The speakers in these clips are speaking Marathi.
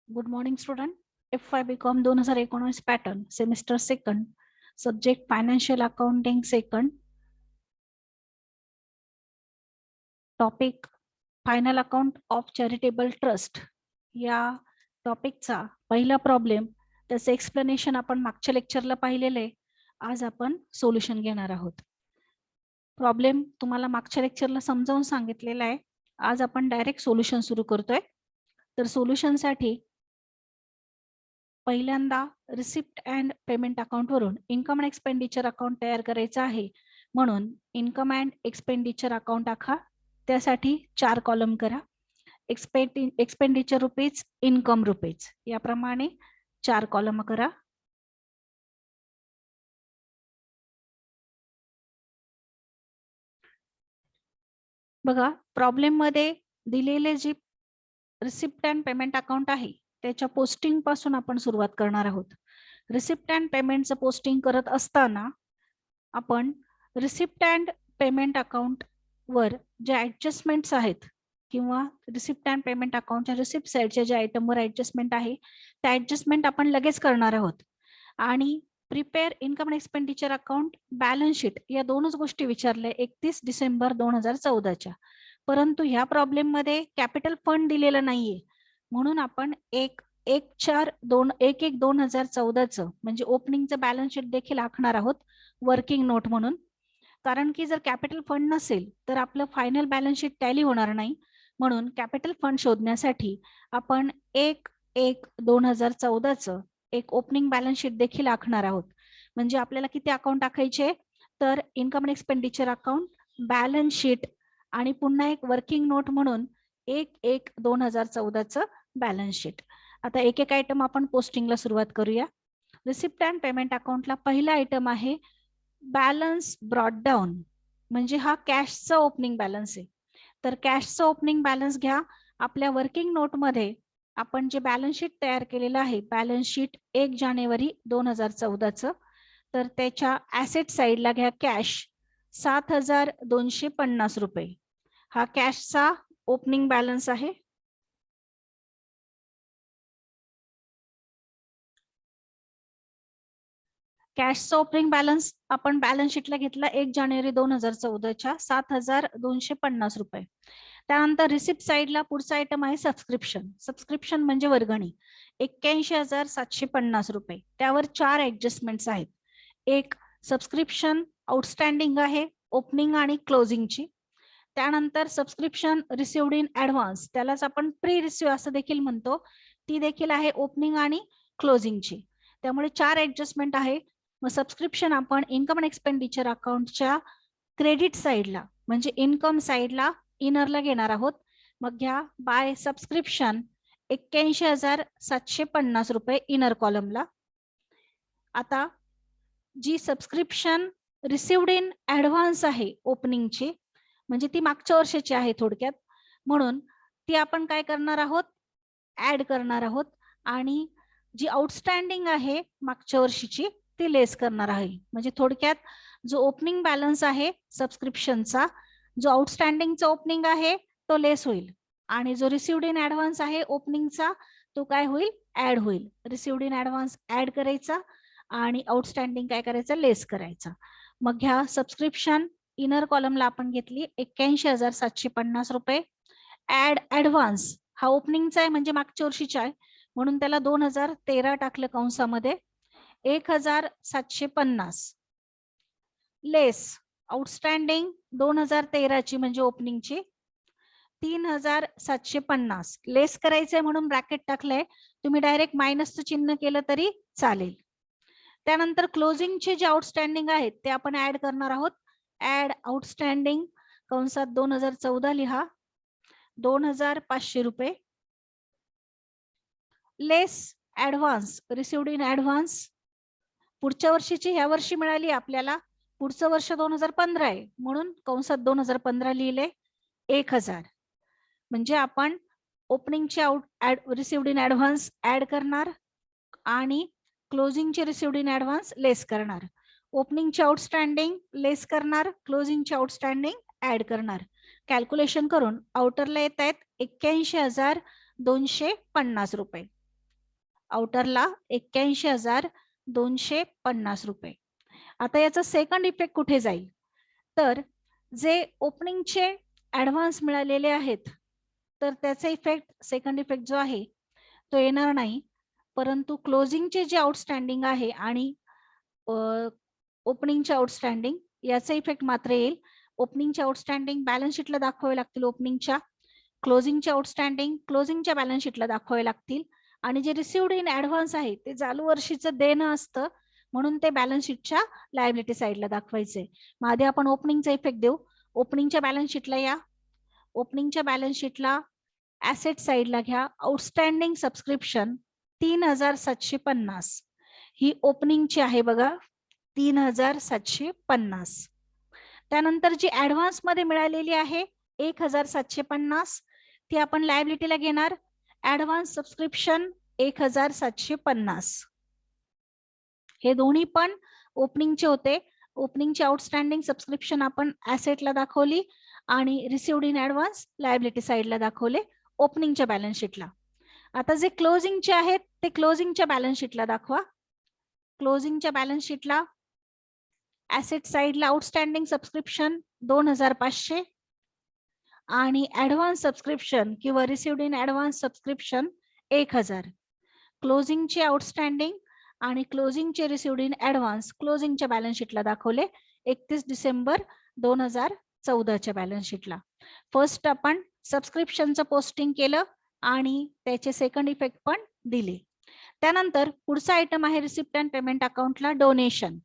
Good morning student. F5 BCom 2019 pattern semester second, subject financial accounting second, topic final account of charitable trust. या टॉपिकचा पहिला प्रॉब्लेम, त्याचं एक्सप्लेनेशन आपण मागच्या लेक्चरला पाहिलेले. आज आपण सोल्युशन घेणार आहोत. प्रॉब्लेम तुम्हाला मागच्या लेक्चरला समजावून सांगितलेला आहे. आज आपण डायरेक्ट सोल्युशन सुरू करतोय. तर सोल्युशनसाठी पहिल्यांदा रिसिप्ट अँड पेमेंट अकाउंट वरून इन्कम अँड एक्सपेंडिचर अकाउंट तयार करायचं आहे. म्हणून इन्कम अँड एक्सपेंडिचर अकाउंट आखा. त्यासाठी 4 कॉलम करा. एक्सपेंडिचर रुपीज, इन्कम रुपीज, याप्रमाणे 4 कॉलम करा. बघा, प्रॉब्लेम मध्ये दिलेले जे रिसिप्ट अँड पेमेंट अकाउंट आहे त्याच्या पोस्टिंग पासून आपण सुरुवात करणार आहोत. रिसिप्ट अँड पेमेंटचं पोस्टिंग करत असताना आपण रिसिप्ट अँड पेमेंट अकाउंट वर जे ऍडजस्टमेंट्स आहेत किंवा रिसिप्ट अँड पेमेंट अकाउंटच्या रिसिप्ट साइडच्या जे आयटमवर ऍडजस्टमेंट आहे त्या ऍडजस्टमेंट आपण लगेच करणार आहोत. आणि prepare income and expenditure account, balance sheet या दोनच गोष्टी विचारल्या 31 डिसेंबर 2014च्या. परंतु ह्या प्रॉब्लेम मध्ये कॅपिटल फंड दिलेलं नाहीये. म्हणून आपण 1/1/2014चं म्हणजे ओपनिंगचं बॅलन्स शीट देखील आखणार आहोत वर्किंग नोट म्हणून. कारण की जर कॅपिटल फंड नसेल तर आपलं फायनल बॅलन्स शीट टॅली होणार नाही. म्हणून कॅपिटल फंड शोधण्यासाठी आपण 1/1/2014चं एक ओपनिंग बॅलन्स शीट देखील आखणार आहोत. म्हणजे आपल्याला किती अकाउंट टाकायचे, तर income and expenditure account, balance sheet आणि पुन्हा एक वर्किंग नोट म्हणून 1/1/2014चं बॅलन्स शीट. आता एक एक आयटम आपण पोस्टिंगला सुरुवात करूया. रिसिप्ट अँड पेमेंट अकाउंटला पहिला आयटम आहे बॅलन्स ब्रॉट डाऊन, म्हणजे हा कॅशचा ओपनिंग बॅलन्स आहे. तर कॅशचा ओपनिंग बॅलन्स घ्या. आपल्या वर्किंग नोट मध्ये आपण जे बॅलन्स शीट तयार केलेलं आहे, बॅलन्स शीट 1 जानेवारी 2014चं, तर त्याच्या ऍसेट साइडला घ्या कॅश 7,250 रुपये. हा कॅशचा ओपनिंग बॅलन्स आहे. कॅशचा ओपनिंग बॅलन्स आपण बॅलन्स शीटला घेतला 1 जानेवारी 2014च्या 7,250 रुपये. त्यानंतर रिसिप्ट साइडला पुढचा आयटम आहे सबस्क्रिप्शन. सबस्क्रिप्शन म्हणजे वर्गणी 81,750 रुपये. त्यावर 4 ऍडजस्टमेंट्स आहेत. एक सबस्क्रिप्शन आउटस्टँडिंग आहे ओपनिंग आणि क्लोजिंगची. त्यानंतर सबस्क्रिप्शन रिसिव्हड इन ऍडव्हान्स, त्यालाच आपण प्री रिसिव्ह असं देखील म्हणतो, ती देखील आहे ओपनिंग आणि क्लोजिंगची. त्यामुळे 4 ऍडजस्टमेंट आहे. मग सबस्क्रिप्शन आपण इन्कम अँड एक्सपेंडिचर अकाउंटच्या क्रेडिट साइडला म्हणजे इन्कम साइडला इनरला घेणार आहोत. मग घ्या बाय सबस्क्रिप्शन 81,750 रुपये इनर कॉलमला. आता जी सबस्क्रिप्शन रिसिव्हड इन ऍडव्हान्स आहे ओपनिंगची, म्हणजे ती मागच्या वर्षाची आहे थोडक्यात, म्हणून ती आपण काय करणार आहोत, ऍड करणार आहोत. आणि जी आउटस्टँडिंग आहे मागच्या वर्षीची ती लेस करणार आहे. म्हणजे थोडक्यात जो ओपनिंग बॅलन्स आहे सबस्क्रिप्शनचा, जो आउटस्टँडिंगचा ओपनिंग आहे तो लेस होईल आणि जो रिसिव्हड इन ऍडव्हान्स आहे ओपनिंगचा तो काय होईल, ऍड होईल. रिसिव्हड इन ऍडव्हान्स ऍड करायचा आणि आउटस्टँडिंग काय करायचं, लेस करायचा. मग ह्या सबस्क्रिप्शन इनर कॉलमला आपण घेतली 81,750 रुपये. ऍड ऍडव्हान्स हा ओपनिंगचा आहे म्हणजे मागच्या वर्षीचा आहे, म्हणून त्याला 2013 टाकलं कंसामध्ये. 1,750 लेस आउटस्टँडिंग 2013ची म्हणजे ओपनिंगची 3,750 लेस करायचंय म्हणून ब्रॅकेट टाकलंय. तुम्ही डायरेक्ट मायनसचं चिन्ह केलं तरी चालेल. त्यानंतर क्लोजिंगचे जे आउटस्टँडिंग आहेत ते आपण ऍड करणार आहोत. ऍड आउटस्टँडिंग कंसात 2014 लिहा 2,500 रुपये. लेस ऍडव्हान्स रिसिव्हड इन ऍडव्हान्स पुढच्या वर्षीची ह्या वर्षी मिळाली आपल्याला, पुढचं वर्ष 2015 आहे म्हणून कंसात 2015 लिहिले 1,000. म्हणजे आपण ओपनिंगचे रिसिव्हड इन ऍडव्हान्स ऍड करणार आणि क्लोजिंगचे रिसिव्हड इन ऍडव्हान्स लेस करणार. ओपनिंगचे आउटस्टँडिंग लेस करणार, क्लोजिंगचे आउटस्टँडिंग ऍड करणार. कॅल्क्युलेशन करून आउटरला येत आहेत 81,250 रुपये. आउटरला 81,250 रुपये. आता याचा सेकंड इफेक्ट कुठे जाईल, तर जे ओपनिंगचे ऍडव्हान्स मिळालेले आहेत तर त्याचा इफेक्ट, सेकंड इफेक्ट जो आहे तो येणार नाही, परंतु क्लोजिंगचे जे आउटस्टँडिंग आहे आणि ओपनिंगचे आउटस्टँडिंग याचा इफेक्ट मात्र येईल. ओपनिंगचे आउटस्टँडिंग बॅलन्स शीटला दाखवावे लागतील ओपनिंगच्या, क्लोजिंगचे आउटस्टँडिंग क्लोजिंगच्या बॅलन्स शीटला दाखवावे लागतील, आणि जे रिसिव्ड इन ऍडव्हान्स आहे ते चालू वर्षीचं देणं असतं म्हणून ते बॅलन्स शीटच्या लायबिलिटी साईडला दाखवायचे. मग आधी आपण ओपनिंगचा इफेक्ट देऊ. ओपनिंगच्या बॅलन्स शीटला या. ओपनिंगच्या बॅलन्स शीटला ऍसेट साईडला घ्या. आउटस्टँडिंग सबस्क्रिप्शन 3,750 ही ओपनिंगची आहे बघा, 3,750. त्यानंतर जी ऍडव्हान्स मध्ये मिळालेली आहे 1,750 ती आपण लायबिलिटीला घेणार. ऍडव्हान्स सबस्क्रिप्शन 1,750 हे दोन्ही पण ओपनिंगचे होते. ओपनिंगचे आउटस्टँडिंग सबस्क्रिप्शन आपण ऍसेटला दाखवली आणि रिसिव्ड इन ऍडव्हान्स लायबिलिटी साईडला दाखवले ओपनिंगच्या बॅलन्स शीटला. आता जे क्लोजिंगचे आहेत ते क्लोजिंगच्या बॅलन्स शीटला दाखवा. क्लोजिंगच्या बॅलन्स शीटला ऍसेट साईडला आउटस्टँडिंग सबस्क्रिप्शन 2,500 आणि ऍडव्हान्स सबस्क्रिप्शन किंवा रिसिव्ड इन ऍडव्हान्स सबस्क्रिप्शन 1,000. क्लोजिंगचे आउटस्टँडिंग आणि क्लोजिंगचे रिसिव्ड इन ऍडव्हान्स क्लोजिंगच्या बॅलन्स शीटला दाखवले 31 डिसेंबर 2014च्या बॅलन्स शीटला. फर्स्ट आपण सबस्क्रिप्शनचं पोस्टिंग केलं आणि त्याचे सेकंड इफेक्ट पण दिले. त्यानंतर पुढचा आयटम आहे रिसिप्ट अँड पेमेंट अकाउंटला डोनेशन.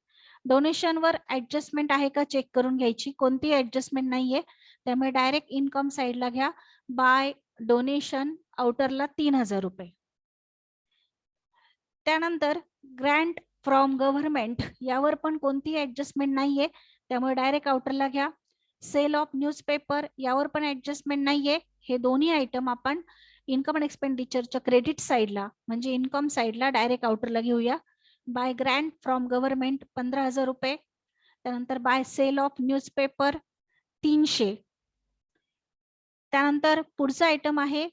डोनेशनवर ऍडजस्टमेंट आहे का चेक करून घ्यायची. कोणतीही ऍडजस्टमेंट नाहीये, त्यामुळे डायरेक्ट इन्कम साईडला घ्या. बाय डोनेशन आउटरला 3,000 रुपये. त्यानंतर ग्रँट फ्रॉम गव्हर्नमेंट यावर पण कोणतीही ऍडजस्टमेंट नाहीये, त्यामुळे डायरेक्ट आउटरला घ्या. सेल ऑफ न्यूजपेपर यावर पण ऍडजस्टमेंट नाहीये. हे दोन्ही आयटम आपण इन्कम अँड एक्सपेंडिचरच्या क्रेडिट साईडला म्हणजे इन्कम साईडला डायरेक्ट आउटरला घेऊया. बाय ग्रँट फ्रॉम गव्हर्नमेंट 15,000 रुपये. त्यानंतर बाय सेल ऑफ न्यूजपेपर 300. त्यानंतर पुढचा आयटम आहे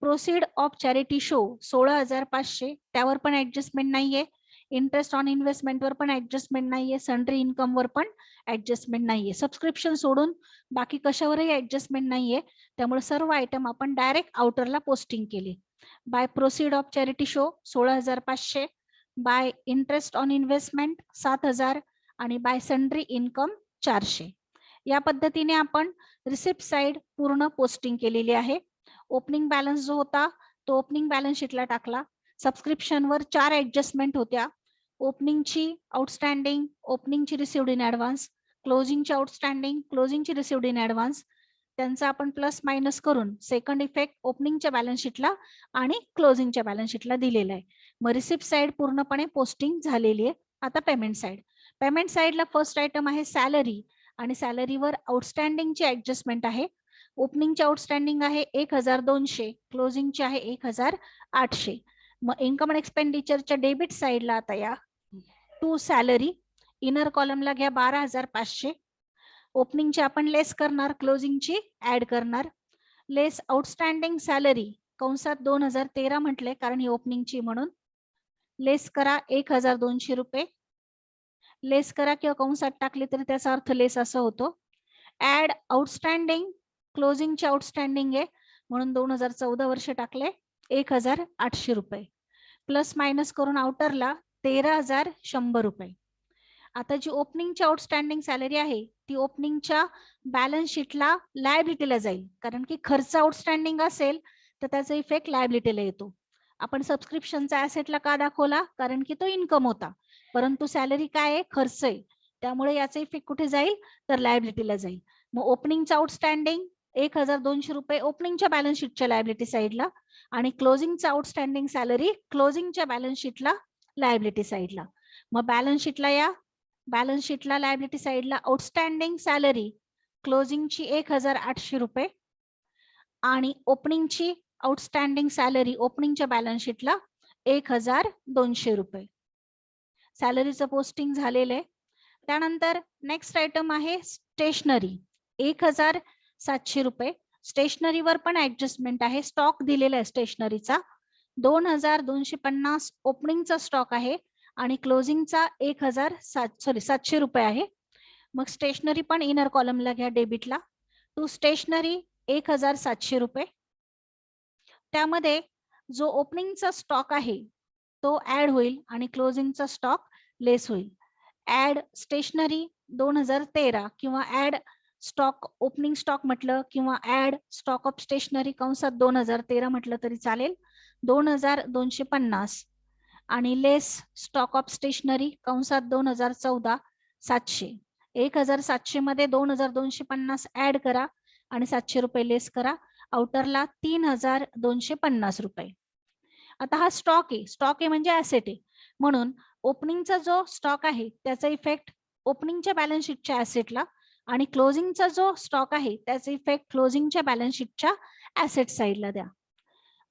प्रोसीड ऑफ चॅरिटी शो 16,500. त्यावर पण ऍडजस्टमेंट नाहीये. इंटरेस्ट ऑन इन्व्हेस्टमेंटवर पण ऍडजस्टमेंट नाहीये. सन्ड्री इन्कमवर पण ऍडजस्टमेंट नाहीये. सबस्क्रिप्शन सोडून बाकी कशावरही ऍडजस्टमेंट नाहीये, त्यामुळे सर्व आयटम आपण डायरेक्ट आउटरला पोस्टिंग केले. By proceed of charity show 16,500, by interest on investment 7,000 आणि बाय सन्ड्री इन्कम 400. या पद्धतीने आपण रिसिप्ट साइड पूर्ण पोस्टिंग केलेली आहे. ओपनिंग बॅलन्स जो होता तो ओपनिंग बॅलन्स शीटला टाकला. सबस्क्रिप्शनवर 4 ऍडजस्टमेंट होत्या. ओपनिंगची आउटस्टँडिंग, ओपनिंगची रिसिव्ड इन ऍडव्हान्स, क्लोजिंगची आउटस्टँडिंग, क्लोजिंगची रिसिव्ड इन ऍडव्हान्स, त्यांचा आपण प्लस मायनस करून सेकंड इफेक्ट ओपनिंगच्या बॅलन्स शीटला आणि क्लोजिंगच्या बॅलन्स शीटला दिलेला आहे. मग रिसिप्ट साइड पूर्णपणे पोस्टिंग झालेली आहे. आता पेमेंट साइड. पेमेंट साइडला फर्स्ट आयटम आहे सॅलरी आणि सॅलरीवर आउटस्टँडिंगची ऍडजस्टमेंट आहे. ओपनिंगची आउटस्टँडिंग आहे 1,200, क्लोजिंगची आहे 1,800. मग इन्कम अँड एक्सपेंडिचरच्या डेबिट साइडला आता या टू सॅलरी, इनर कॉलमला घ्या 12,500. ओपनिंगची आपण लेस करणार, क्लोजिंगची ऍड करणार. लेस आउटस्टँडिंग सॅलरी कंसात 2013 म्हटले कारण ही ओपनिंगची म्हणून. लेस करा 1,200 रुपये. लेस करा किंवा कंसात टाकले तरी त्याचा अर्थ लेस असा होतो. ऍड आउटस्टँडिंग, क्लोजिंगचे आउटस्टँडिंग आहे म्हणून 2014 वर्ष टाकले 1,800 रुपये. प्लस मायनस करून आउटरला 13,100 रुपये. आता जी ओपनिंगची आउटस्टँडिंग सॅलरी आहे ती ओपनिंगच्या बॅलन्स शीटला लायबिलिटीला जाईल, कारण की खर्च आउटस्टँडिंग असेल तर त्याचा इफेक्ट लायबिलिटीला येतो. आपण सबस्क्रिप्शनचा ऍसेटला का दाखवला, कारण की तो इन्कम होता, परंतु सॅलरी काय आहे, खर्च आहे, त्यामुळे याचा इफेक्ट कुठे जाईल तर लायबिलिटीला जाईल. मग ओपनिंगचा आउटस्टँडिंग 1,200 रुपये ओपनिंगच्या बॅलन्स शीटच्या लायबिलिटी साईडला आणि क्लोजिंगचा आउटस्टँडिंग सॅलरी क्लोजिंगच्या बॅलन्स शीटला लायबिलिटी साईडला. मग बॅलन्स शीटला या. बॅलन्स शीटला लायबिलिटी साईडला आउटस्टँडिंग सॅलरी क्लोजिंगची 1,800 रुपये आणि ओपनिंगची आउटस्टँडिंग सॅलरी ओपनिंगच्या बॅलन्स शीटला 1,200 रुपये. सॅलरीचं पोस्टिंग झालेलं आहे. त्यानंतर नेक्स्ट आयटम आहे स्टेशनरी 1,700 रुपये. स्टेशनरीवर पण ऍडजस्टमेंट आहे. स्टॉक दिलेला आहे स्टेशनरीचा 2250 ओपनिंगचा स्टॉक आहे आणि क्लोजिंगचा 700 रुपये आहे. मग स्टेशनरी पण इनर कॉलमला घ्या डेबिटला. टू स्टेशनरी 1700 रुपये. त्यामध्ये जो ओपनिंगचा स्टॉक आहे तो ऍड होईल आणि क्लोजिंगचा स्टॉक लेस होईल. ऍड स्टेशनरी 2013 किंवा ऍड स्टॉक ओपनिंग स्टॉक म्हटलं किंवा ऍड स्टॉक ऑफ स्टेशनरी कंसात 2013 म्हटलं तरी चालेल. 2250 आणि लेस स्टॉक ऑफ स्टेशनरी कंसात 2014 700. 1700 मध्ये 2250 ऍड करा आणि 700 रुपये लेस करा. आउटरला 3250 रुपये. आता हा स्टॉक आहे म्हणजे ऍसेट आहे, म्हणून ओपनिंगचा जो स्टॉक आहे त्याचा इफेक्ट ओपनिंगच्या बॅलन्स शीटच्या ऍसेटला आणि क्लोजिंगचा जो स्टॉक आहे त्याचा इफेक्ट क्लोजिंगच्या बॅलन्स शीटच्या ऍसेट साईडला द्या.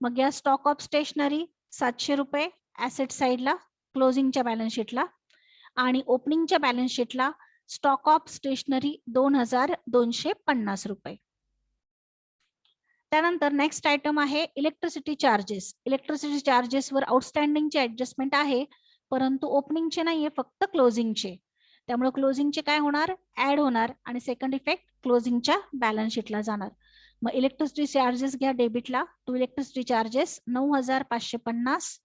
मग या स्टॉक ऑफ स्टेशनरी 700 रुपये ऍसेट साईडला क्लोजिंगच्या बॅलन्स शीटला आणि ओपनिंगच्या बॅलन्स शीटला स्टॉक ऑफ स्टेशनरी 2250 रुपये. त्यानंतर नेक्स्ट आयटम आहे इलेक्ट्रिसिटी चार्जेस. इलेक्ट्रिसिटी चार्जेसवर आउटस्टँडिंगचे ऍडजस्टमेंट आहे, परंतु ओपनिंगचे नाहीये, फक्त क्लोजिंगचे. त्यामुळे क्लोजिंगचे काय होणार, ऍड होणार आणि सेकंड इफेक्ट क्लोजिंगच्या बॅलन्स शीटला जाणार. मग इलेक्ट्रिसिटी चार्जेस घ्या डेबिटला. To electricity charges 9550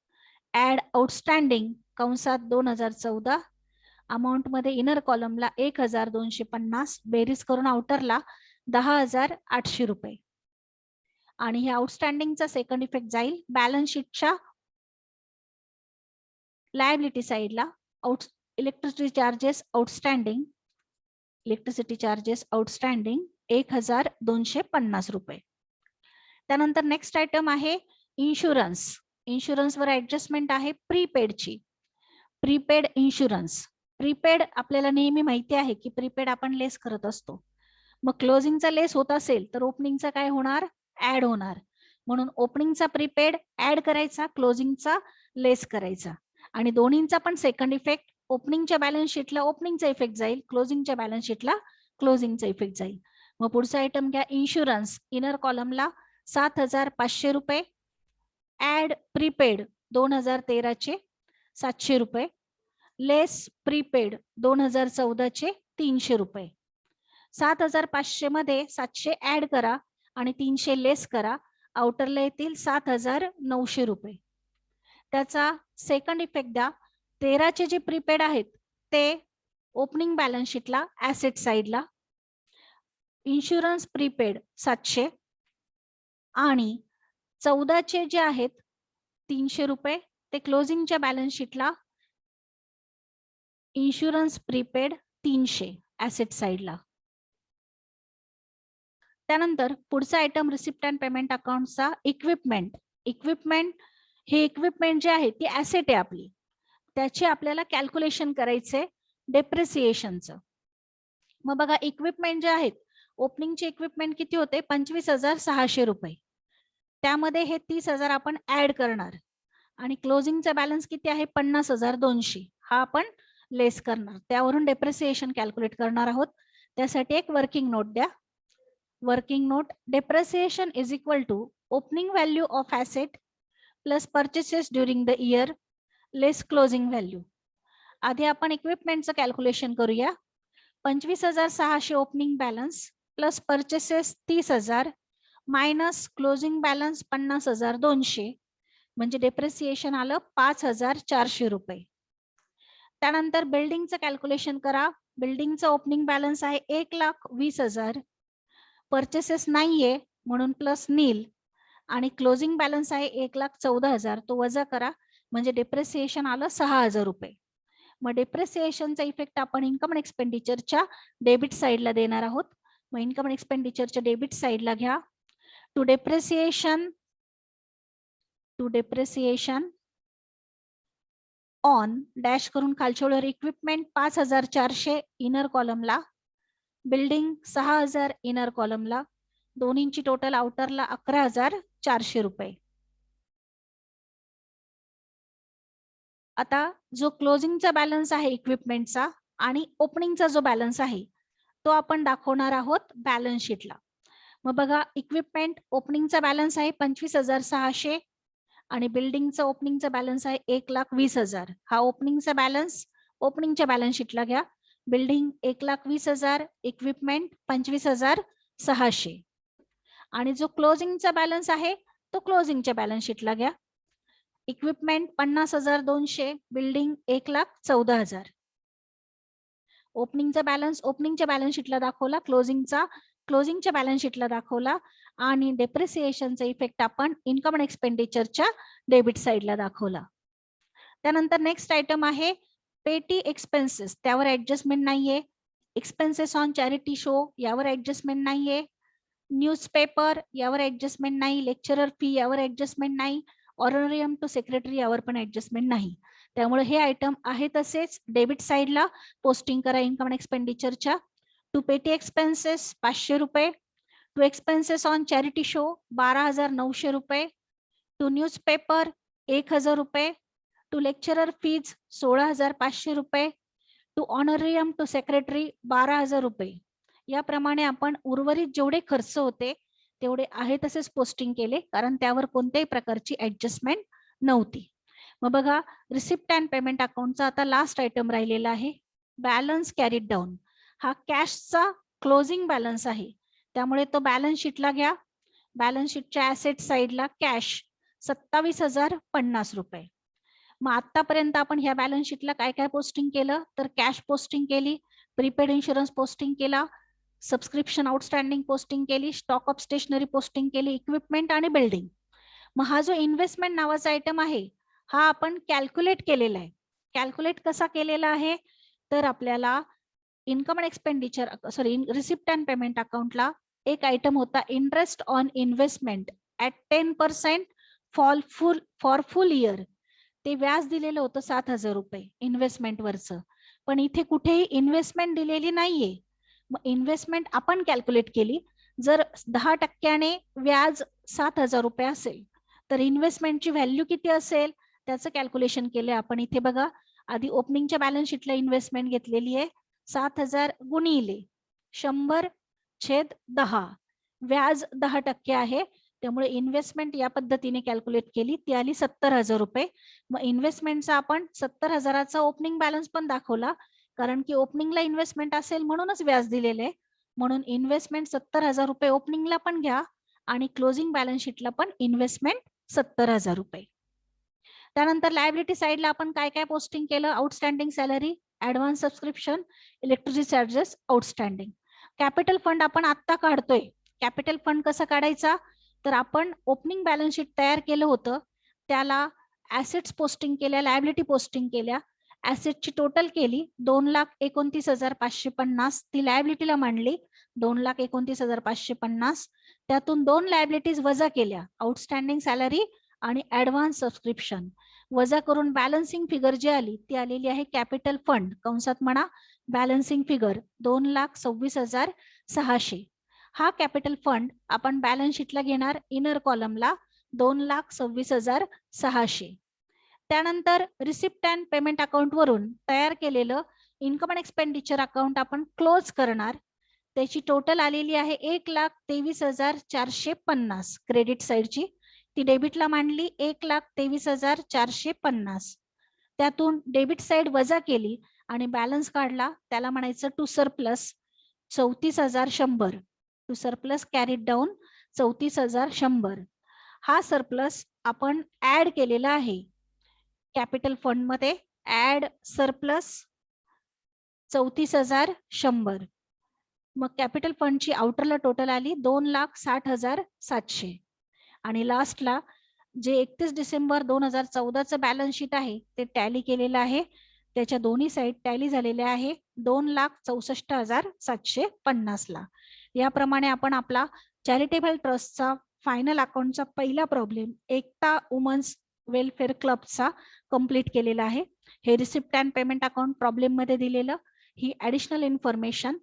add outstanding कंसात 2014 अमाऊंट मध्ये इनर कॉलमला 1250 बेरीज करून आउटरला 10800 रुपये. आणि हे आउटस्टँडिंगचा सेकंड इफेक्ट जाईल बॅलन्स शीटच्या लायबिलिटी साइडला. इलेक्ट्रिसिटी चार्जेस आउटस्टँडिंग 1250 रुपये. त्यानंतर नेक्स्ट आयटम आहे इन्शुरन्स. इन्शुरन्सवर ऍडजस्टमेंट आहे प्रीपेडची. Prepaid insurance. प्रीपेड आपल्याला नेहमी माहिती आहे की प्रीपेड आपण लेस करत असतो. मग क्लोजिंगचा लेस होत असेल तर ओपनिंगचा काय होणार, ऍड होणार. म्हणून ओपनिंगचा प्रीपेड ऍड करायचा, क्लोजिंगचा लेस करायचा आणि दोन्हींचा पण सेकंड इफेक्ट ओपनिंगच्या बॅलन्स शीटला ओपनिंगचा इफेक्ट जाईल, क्लोजिंगच्या बॅलन्स शीटला क्लोजिंगचा इफेक्ट जाईल. मग पुढचा आयटम घ्या इन्शुरन्स. इनर कॉलमला 7500 रुपये ऍड प्रीपेड 2013 चे 700 रुपये लेस प्रीपेड 2014 चे 300 रुपये. 7500 मध्ये 700 ऍड करा आणि 300 लेस करा. आउटरला येतील 7900 रुपये. त्याचा सेकंड इफेक्ट द्या. 13 चे जे प्रीपेड आहेत ते ओपनिंग बॅलन्स शीटला ऍसेट साइडला. इन्शुरन्स प्रीपेड 700 आणि 14 चे जे आहेत 300 रुपये ते क्लोजिंगच्या बॅलन्स शीटला इन्शुरन्स प्रीपेड 300 ऍसेट साइडला. त्यानंतर पुढचा आयटम रिसिप्ट अँड पेमेंट अकाउंटचा इक्विपमेंट. इक्विपमेंट हे इक्विपमेंट जे आहे ती ऍसेट आहे आपली, त्याची आपल्याला कॅल्क्युलेशन करायचे डेप्रिसिएशनचं. मग बघा इक्विपमेंट जे आहेत ओपनिंगचे इक्विपमेंट किती होते 25,600 रुपये. त्यामध्ये हे 30,000 आपण ऍड करणार आणि क्लोजिंगचा बॅलन्स किती आहे 50,200 हा आपण लेस करणार. त्यावरून डेप्रिसिएशन कॅल्क्युलेट करणार आहोत. त्यासाठी एक वर्किंग नोट द्या. Working note depreciation is equal to opening value of asset plus purchases during the year less closing value. आधी आपण इक्विपमेंटचं कॅल्क्युलेशन करूया. 25,600 opening balance plus purchases 30,000 minus closing balance 50,200 म्हणजे डेप्रिसिएशन आलं 5,400 रुपये. त्यानंतर बिल्डिंगचं कॅल्क्युलेशन करा. बिल्डिंगचं ओपनिंग बॅलन्स आहे 1,20,000 परचेसेस नाहीये म्हणून प्लस नील आणि क्लोजिंग बॅलन्स आहे 1,14,000 तो वजा करा म्हणजे डेप्रिसिएशन आलं 6,000 रुपये. मग डेप्रिसिएशनचा इफेक्ट आपण इन्कम अँड एक्सपेंडिचरच्या डेबिट साइडला देणार आहोत. मग इन्कम अँड एक्सपेंडिचरच्या डेबिट साइडला घ्या. टू डेप्रिसिएशन ऑन डॅश करून खालच्या ओळीवर इक्विपमेंट 5,400 इनर कॉलमला, बिल्डिंग 6,000 इनर कॉलमला, दोन्हींची टोटल आउटरला 11,400 रुपये. आता जो क्लोजिंगचा बॅलन्स आहे इक्विपमेंटचा आणि ओपनिंगचा जो बॅलन्स आहे तो आपण दाखवणार आहोत बॅलन्स शीटला. मग बघा इक्विपमेंट ओपनिंगचा बॅलन्स आहे 25,600 आणि बिल्डिंगचा ओपनिंगचा बॅलन्स आहे 1,20,000. हा ओपनिंगचा बॅलन्स ओपनिंगच्या बॅलन्स शीटला घ्या. बिल्डिंग 1,20,000, इक्विपमेंट 25,600 आणि जो क्लोजिंगचा बॅलन्स आहे तो क्लोजिंगच्या बॅलन्स शीटला घ्या. Equipment 50,200, building 1,14,000. ओपनिंगचा बॅलन्स ओपनिंगच्या बॅलन्स शीटला दाखवला, क्लोजिंगच्या बॅलन्स शीटला दाखवला आणि डेप्रिसिएशनचा इफेक्ट आपण इन्कम अँड एक्सपेंडिचरच्या डेबिट साइडला दाखवला. त्यानंतर नेक्स्ट आयटम आहे पेटी एक्सपेन्सेस, त्यावर ऍडजस्टमेंट नाहीये. एक्सपेन्सेस ऑन चॅरिटी शो यावर ऍडजस्टमेंट नाहीये. न्यूजपेपर यावर ऍडजस्टमेंट नाही. लेक्चरर फी यावर ऍडजस्टमेंट नाही. ऑनरेरियम टू सेक्रेटरी यावर पण ऍडजस्टमेंट नाही. त्यामुळे हे आयटम आहे तसेच डेबिट साइडला पोस्टिंग करा इन्कम अँड एक्सपेंडिचरच्या. टू पेटी एक्सपेन्सेस 500 रुपये. To expenses on charity show 12,900 रुपये. टू न्यूजपेपर 1,000 रुपये. टू लेक्चरर फीज 16,500 रुपये. टू ऑनरेरियम टू सेक्रेटरी 12,000 रुपये. याप्रमाणे आपण उर्वरित जेवढे खर्च होते तेवढे आहे तसेच पोस्टिंग केले, कारण त्यावर कोणत्याही प्रकारची ऍडजस्टमेंट नव्हती. मग बघा, रिसिप्ट अँड पेमेंट अकाउंटचा आता लास्ट आयटम राहिलेला आहे बॅलन्स कॅरीड डाऊन. हा कॅशचा क्लोजिंग बॅलन्स आहे, त्यामुळे तो बॅलन्स शीटला घ्या. बॅलन्स शीटच्या ऍसेट साइडला कॅश 27,050 रुपये. मग आतापर्यंत आपण ह्या बॅलन्स शीटला काय काय पोस्टिंग केलं, तर कॅश पोस्टिंग केली, प्रीपेड इन्शुरन्स पोस्टिंग केला, सबस्क्रिप्शन आउटस्टँडिंग पोस्टिंग केली, स्टॉक ऑफ स्टेशनरी पोस्टिंग केली, इक्विपमेंट आणि बिल्डिंग. मग हा जो इन्व्हेस्टमेंट नावाचा आयटम आहे हा आपण कॅल्क्युलेट केलेला आहे. कॅल्क्युलेट कसा केलेला आहे, तर आपल्याला income and expenditure receipt and payment अकाउंटला एक आयटम होता interest on investment at 10% for full year. ते व्याज दिलेलं होतं 7,000 रुपये इन्व्हेस्टमेंट वरचं, पण इथे कुठेही इन्व्हेस्टमेंट दिलेली नाहीये. मग इन्व्हेस्टमेंट आपण कॅल्क्युलेट केली. जर 10% व्याज 7,000 रुपये असेल तर इन्व्हेस्टमेंटची व्हॅल्यू किती असेल त्याचं कॅल्क्युलेशन केलं आपण. इथे बघा, आधी ओपनिंगच्या बॅलन्स शीटला इन्व्हेस्टमेंट घेतलेली आहे 7,000 गुणिले 100/10, व्याज 10% आहे, त्यामुळे इन्व्हेस्टमेंट या पद्धतीने कॅल्क्युलेट केली, ती आली 70,000 रुपये. मग इन्व्हेस्टमेंटचा आपण 70,000चा ओपनिंग बॅलन्स पण दाखवला, कारण की ओपनिंगला इन्व्हेस्टमेंट असेल म्हणूनच व्याज दिलेले, म्हणून इन्व्हेस्टमेंट 70,000 रुपये ओपनिंगला पण घ्या आणि क्लोजिंग बॅलन्स शीटला पण इन्व्हेस्टमेंट 70,000 रुपये. त्यानंतर लायबिलिटी साइडला आपण काय काय पोस्टिंग केलं, outstanding salary, advance subscription, electricity charges outstanding. Capital fund आपण आत्ता काढतोय. कॅपिटल फंड कसा काढायचा, तर आपण ओपनिंग बॅलन्स शीट तयार केलं होतं, त्याला ऍसेट्स पोस्टिंग केल्या, लायबिलिटी पोस्टिंग केल्या. ऍसेटची टोटल केली 2,29,550, ती लायबिलिटीला मांडली 2,29,550. त्यातून 2 लायबिलिटीज वजा केल्या, आउटस्टँडिंग सॅलरी आणि ऍडव्हान्स सबस्क्रिप्शन. वजा करून बॅलन्सिंग फिगर जी आली ती आलेली आहे कॅपिटल फंड, कंसात म्हणा बॅलन्सिंग फिगर 2,26,600. हा कॅपिटल फंड आपण बॅलन्स शीटला घेणार इनर कॉलमला 2,26,600. त्यानंतर रिसिप्ट अँड पेमेंट अकाउंट वरून तयार केलेलं इन्कम अँड एक्सपेंडिचर अकाउंट आपण क्लोज करणार. त्याची टोटल आलेली आहे 1,23,450 क्रेडिट साइडची, ती डेबिटला मांडली 1,23,450. त्यातून डेबिट साइड वजा केली आणि बॅलन्स काढला, त्याला म्हणायचं to surplus 34,100. To surplus carried down 34,100. हा सरप्लस आपण ऍड केलेला आहे कॅपिटल फंड मध्ये. Add surplus 34,100. मग कॅपिटल फंडची आउटरला टोटल आली 2,60,700 आणि लास्टला जे 31 डिसेंबर 2014चं बॅलन्स शीट आहे ते टॅली केलेलं आहे. त्याच्या दोन्ही साईड टॅली झालेल्या आहे 2,64,750 ला. याप्रमाणे आपण आपला चॅरिटेबल ट्रस्टचा फायनल अकाउंटचा पहिला प्रॉब्लेम एकता वुमन्स वेलफेअर क्लबचा कंप्लीट केलेला आहे. हे receipt and payment account problem मध्ये दिलेलं, ही ऍडिशनल इन्फॉर्मेशन.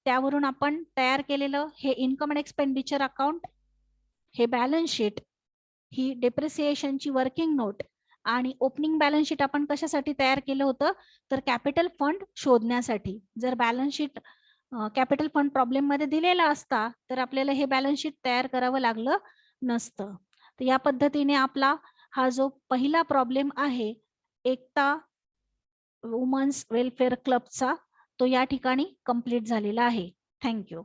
त्यावरून आपण तयार केलेलं हे इन्कम अँड एक्सपेंडिचर अकाउंट, हे बॅलन्स शीट, ही डेप्रिसिएशनची वर्किंग नोट आणि ओपनिंग बॅलन्स शीट आपण कशासाठी तयार केलं होतं, तर कॅपिटल फंड शोधण्यासाठी. जर balance sheet capital fund problem मध्ये दिलेला असता तर आपल्याला हे बॅलन्स शीट तयार करावं लागलं नसतं. तर या पद्धतीने आपला हा जो पहिला प्रॉब्लेम आहे एकता वुमन्स वेलफेअर क्लबचा, तो या ठिकाणी कंप्लीट झालेला आहे. थँक्यू.